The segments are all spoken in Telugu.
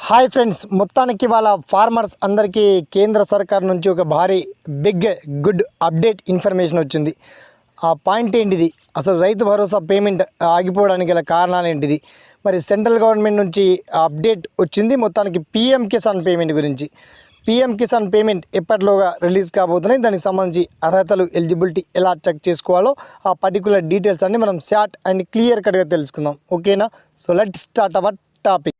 హాయ్ ఫ్రెండ్స్, మొత్తానికి వాళ్ళ ఫార్మర్స్ అందరికీ కేంద్ర సర్కార్ నుంచి ఒక భారీ గుడ్ అప్డేట్ ఇన్ఫర్మేషన్ వచ్చింది. ఆ పాయింట్ ఏంటిది, అసలు రైతు భరోసా పేమెంట్ ఆగిపోవడానికి గల కారణాలు ఏంటిది, మరి సెంట్రల్ గవర్నమెంట్ నుంచి అప్డేట్ వచ్చింది. మొత్తానికి పీఎం కిసాన్ పేమెంట్ గురించి. పీఎం కిసాన్ పేమెంట్ ఎప్పటిలోగా రిలీజ్ కాబోతున్నాయి, దానికి సంబంధించి అర్హతలు, ఎలిజిబిలిటీ ఎలా చెక్ చేసుకోవాలో ఆ పర్టికులర్ డీటెయిల్స్ అన్ని మనం షార్ట్ అండ్ క్లియర్ కట్గా తెలుసుకుందాం. ఓకేనా? So let start our topic.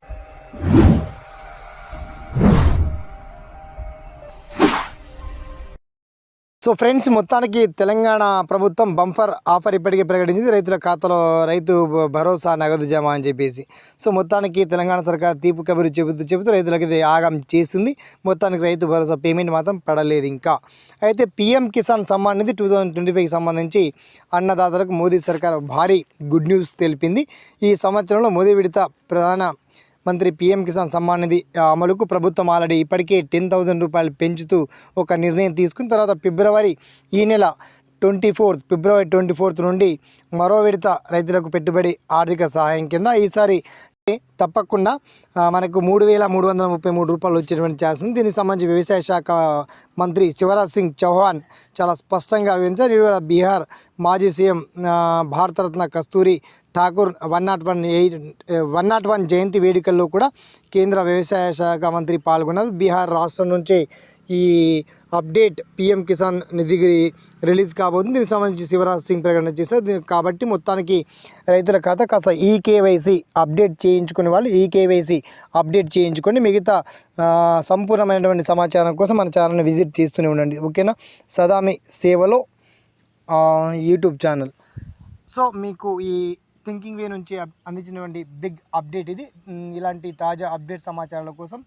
So friends, మొత్తానికి తెలంగాణ ప్రభుత్వం బంఫర్ ఆఫర్ ఇప్పటికే ప్రకటించింది. రైతుల ఖాతాలో రైతు భరోసా నగదు జమ అని చెప్పేసి. సో మొత్తానికి తెలంగాణ సర్కార్ తీపి కబురు చెబుతూ రైతులకి ఇది ఆగం చేసింది. మొత్తానికి రైతు భరోసా పేమెంట్ మాత్రం పడలేదు ఇంకా. అయితే పీఎం కిసాన్ సమ్మాన్ నిధి 2025కి సంబంధించి అన్నదాతలకు మోదీ సర్కార్ భారీ గుడ్ న్యూస్ తెలిపింది. ఈ సంవత్సరంలో మోదీ విడత ప్రధాన మంత్రి పీఎం కిసాన్ సమ్మాన్ నిధి అమలుకు ప్రభుత్వం ఆల్రెడీ ఇప్పటికే 10,000 రూపాయలు పెంచుతూ ఒక నిర్ణయం తీసుకున్న తర్వాత ఫిబ్రవరి 24 నుండి మరో విడత రైతులకు పెట్టుబడి ఆర్థిక సహాయం కింద ఈసారి తప్పకుండా మనకు 3,333 రూపాయలు వచ్చేటువంటి ఛాన్స్ ఉంది. దీనికి సంబంధించి వ్యవసాయ శాఖ మంత్రి శివరాజ్ సింగ్ చౌహాన్ చాలా స్పష్టంగా వివరించారు. ఇవాళ బీహార్ మాజీ సీఎం భారతరత్న కస్తూరి ఠాకూర్ 101 జయంతి వేడుకల్లో కూడా కేంద్ర వ్యవసాయ శాఖ మంత్రి పాల్గొన్నారు. బీహార్ రాష్ట్రం నుంచి ఈ అప్డేట్ పీఎం కిసాన్ నిధి రిలీజ్ కాబోతుంది. దీనికి సంబంధించి శివరాజ్ సింగ్ ప్రకటన చేశారు. కాబట్టి మొత్తానికి రైతుల ఖాతా కాస్త ఈకేవైసీ అప్డేట్ చేయించుకునే వాళ్ళు ఈకేవైసీ అప్డేట్ చేయించుకొని మిగతా సంపూర్ణమైనటువంటి సమాచారం కోసం మన ఛానల్ని విజిట్ చేస్తూనే ఉండండి. ఓకేనా? సదా మీ సేవలో యూట్యూబ్ ఛానల్. సో మీకు ఈ థింకింగ్ వే నుంచి అందించినటువంటి బిగ్ అప్డేట్ ఇది. ఇలాంటి తాజా అప్డేట్ సమాచారాల కోసం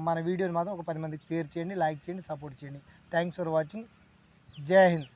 మన వీడియోని మాత్రం ఒక 10 మందికి షేర్ చేయండి, లైక్ చేయండి, సపోర్ట్ చేయండి. Thanks for watching. జై హింద్.